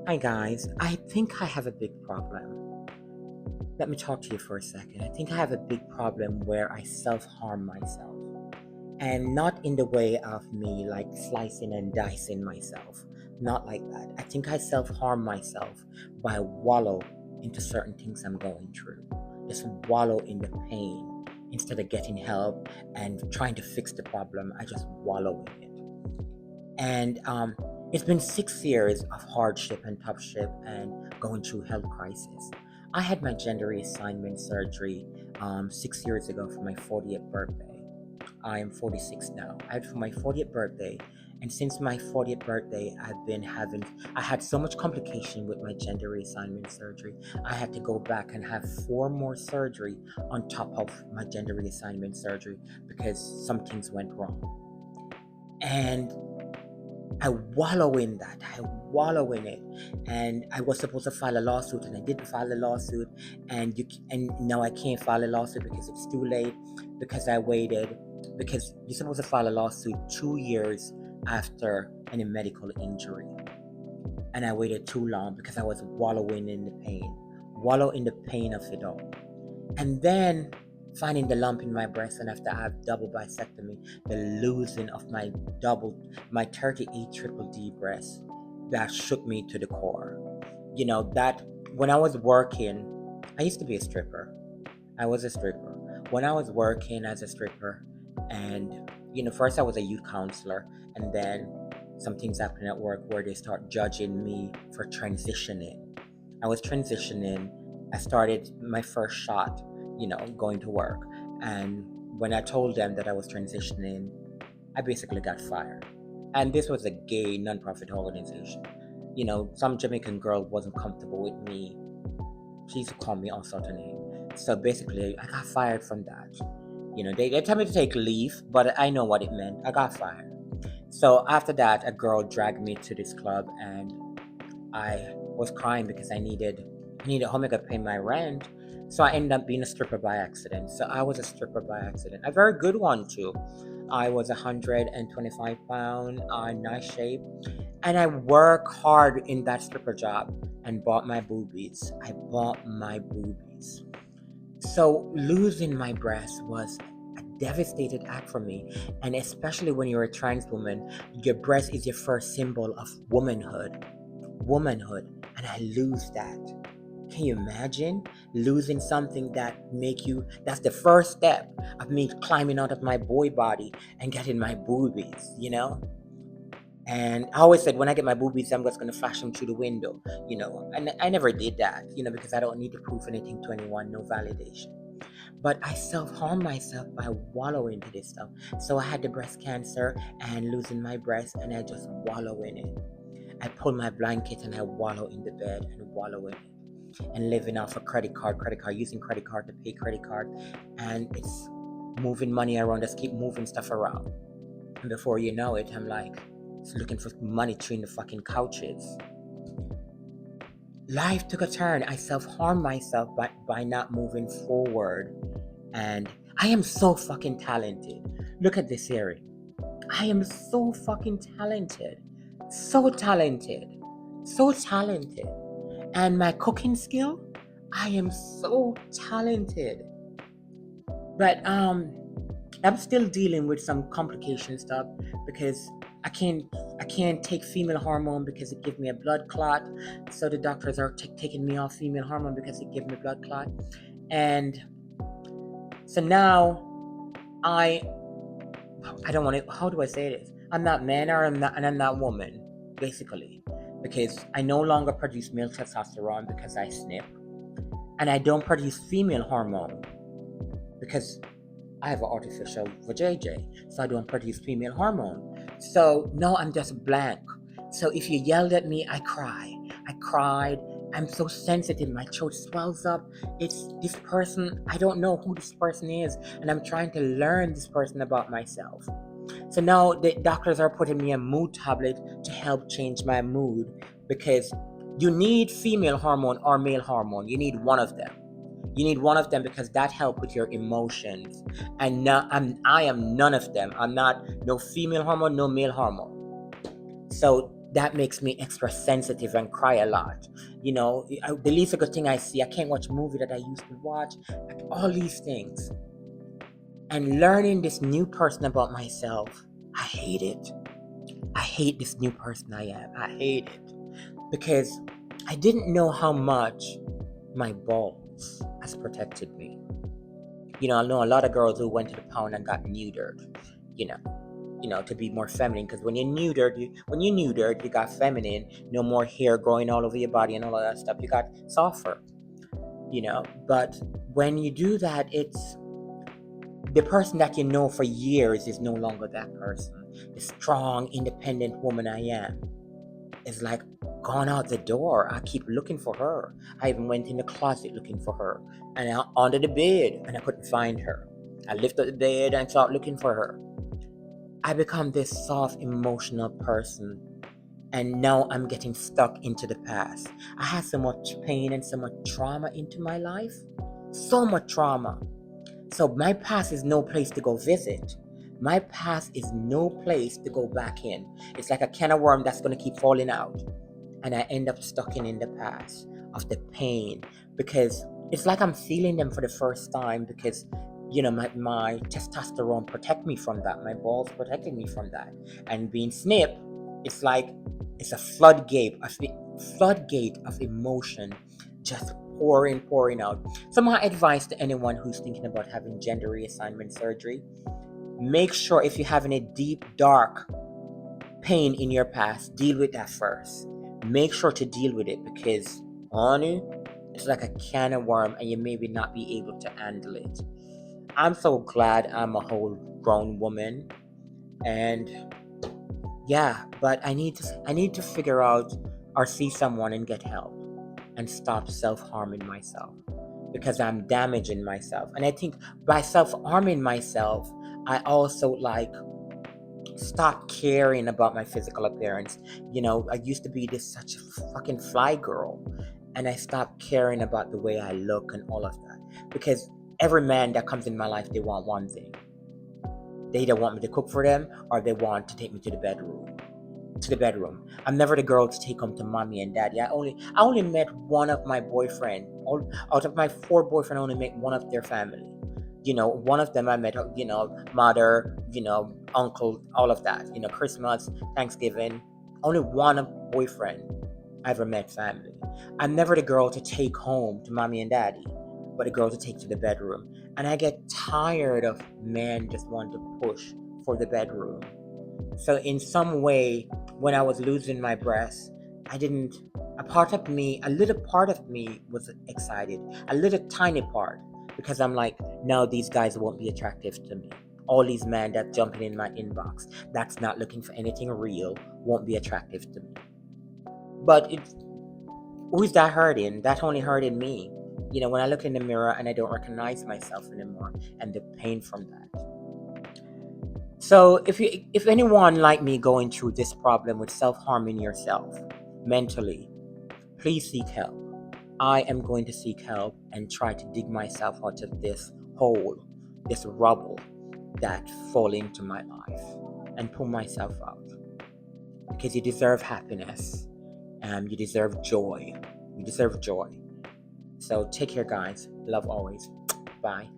Hi guys, I think I have a big problem. Let me talk to you for a second. I think I have a big problem where I self harm myself. And not in the way of me like slicing and dicing myself. Not like that. I think I self harm myself by wallow into certain things I'm going through. Just wallow in the pain instead of getting help and trying to fix the problem. I just wallow in it. And it's been 6 years of hardship and toughship and going through health crisis. I had my gender reassignment surgery 6 years ago for my 40th birthday. I am 46 now. I had for my 40th birthday, and since my 40th birthday, I had so much complication with my gender reassignment surgery. I had to go back and have 4 more surgery on top of my gender reassignment surgery because some things went wrong. And I wallow in that. I wallow in it, and I was supposed to file a lawsuit, and I didn't file a lawsuit, and now I can't file a lawsuit because it's too late. Because I waited, because you're supposed to file a lawsuit 2 years after any medical injury, and I waited too long because I was wallowing in the pain, wallow in the pain of it all. And then finding the lump in my breast, and after I have double bisectomy, the losing of my 38 triple D breast, that shook me to the core. That when I was working, I used to be a stripper. I was a stripper. When I was working as a stripper, and first I was a youth counselor, and then some things happened at work where they start judging me for transitioning. I was transitioning. I started my first shot, going to work. And when I told them that I was transitioning, I basically got fired. And this was a gay nonprofit organization. Some Jamaican girl wasn't comfortable with me. She used to call me all sorts of names. So basically, I got fired from that. They told me to take leave, but I know what it meant. I got fired. So after that, a girl dragged me to this club, and I was crying because I needed home. I could pay my rent. So I ended up being a stripper by accident. So I was a stripper by accident. A very good one too. I was 125 pounds, nice shape. And I work hard in that stripper job and bought my boobies. I bought my boobies. So losing my breast was a devastated act for me. And especially when you're a trans woman, your breast is your first symbol of womanhood. And I lose that. Can you imagine losing something that's the first step of me climbing out of my boy body and getting my boobies. And I always said, when I get my boobies, I'm just going to flash them through the window. And I never did that, because I don't need to prove anything to anyone, no validation. But I self-harm myself by wallowing into this stuff. So I had the breast cancer and losing my breast, and I just wallow in it. I pull my blanket and I wallow in the bed and wallow in it. And living off a credit card, using credit card to pay credit card. And it's moving money around, just keep moving stuff around. And before you know it, I'm like, looking for money between the fucking couches. Life took a turn. I self-harmed myself by not moving forward. And I am so fucking talented. Look at this area. I am so fucking talented. So talented. So talented. And my cooking skill, I am so talented. But I'm still dealing with some complication stuff because I can't take female hormone because it gives me a blood clot. So the doctors are taking me off female hormone because it gives me blood clot. And so now I don't want to. How do I say this? I'm not man, and I'm not woman, basically, because I no longer produce male testosterone because I snip, and I don't produce female hormone because I have an artificial vajayjay, so I don't produce female hormone. So no, I'm just blank. So if you yelled at me, I cry. I cried. I'm so sensitive. My throat swells up. It's this person. I don't know who this person is, and I'm trying to learn this person about myself. So now the doctors are putting me a mood tablet to help change my mood because you need female hormone or male hormone. You need one of them. You need one of them because that helps with your emotions. And I am none of them. I'm not no female hormone, no male hormone. So that makes me extra sensitive and cry a lot. The least good thing I see, I can't watch a movie that I used to watch, like all these things. And learning this new person about myself, I hate it. I hate this new person I am. I hate it because I didn't know how much my balls has protected me. I know a lot of girls who went to the pound and got neutered, you know, to be more feminine. Because when you're neutered, you got feminine. No more hair growing all over your body and all of that stuff. You got softer, But when you do that, it's the person that you know for years is no longer that person. The strong, independent woman I am is like gone out the door. I keep looking for her. I even went in the closet looking for her, and under the bed, and I couldn't find her. I lifted the bed and started looking for her. I become this soft, emotional person, and now I'm getting stuck into the past. I had so much pain and so much trauma into my life, so much trauma. So my past is no place to go visit. My past is no place to go back in. It's like a can of worm that's going to keep falling out. And I end up stuck in the past of the pain, because it's like I'm feeling them for the first time, because my testosterone protect me from that. My balls protected me from that. And being snipped, it's like it's a floodgate of emotion just pouring out. So my advice to anyone who's thinking about having gender reassignment surgery: make sure if you're having a deep, dark pain in your past, deal with that first. Make sure to deal with it, because, honey, it's like a can of worm and you maybe not be able to handle it. I'm so glad I'm a whole grown woman, and yeah, but I need to figure out or see someone and get help and stop self-harming myself, because I'm damaging myself. And I think by self-harming myself, I also stop caring about my physical appearance. I used to be this such a fucking fly girl, and I stopped caring about the way I look and all of that, because every man that comes in my life, they want one thing. They either want me to cook for them, or they want to take me to the bedroom. I'm never the girl to take them to mommy and daddy. I only met one of my boyfriend. Out of my 4 boyfriends, I only met one of their family. One of them I met, mother, uncle, all of that. Christmas, Thanksgiving. Only one boyfriend I ever met family. I'm never the girl to take home to mommy and daddy, but a girl to take to the bedroom. And I get tired of men just wanting to push for the bedroom. So in some way, when I was losing my breath, a little part of me was excited, a little tiny part, because I'm like, no, these guys won't be attractive to me. All these men that jumping in my inbox, that's not looking for anything real, won't be attractive to me. But who's that hurting? That only hurting me. When I look in the mirror and I don't recognize myself anymore, and the pain from that. So if anyone like me going through this problem with self-harming yourself mentally, please seek help. I am going to seek help and try to dig myself out of this hole, this rubble that fall into my life, and pull myself out. Because you deserve happiness, and you deserve joy. So take care, guys. Love always. Bye.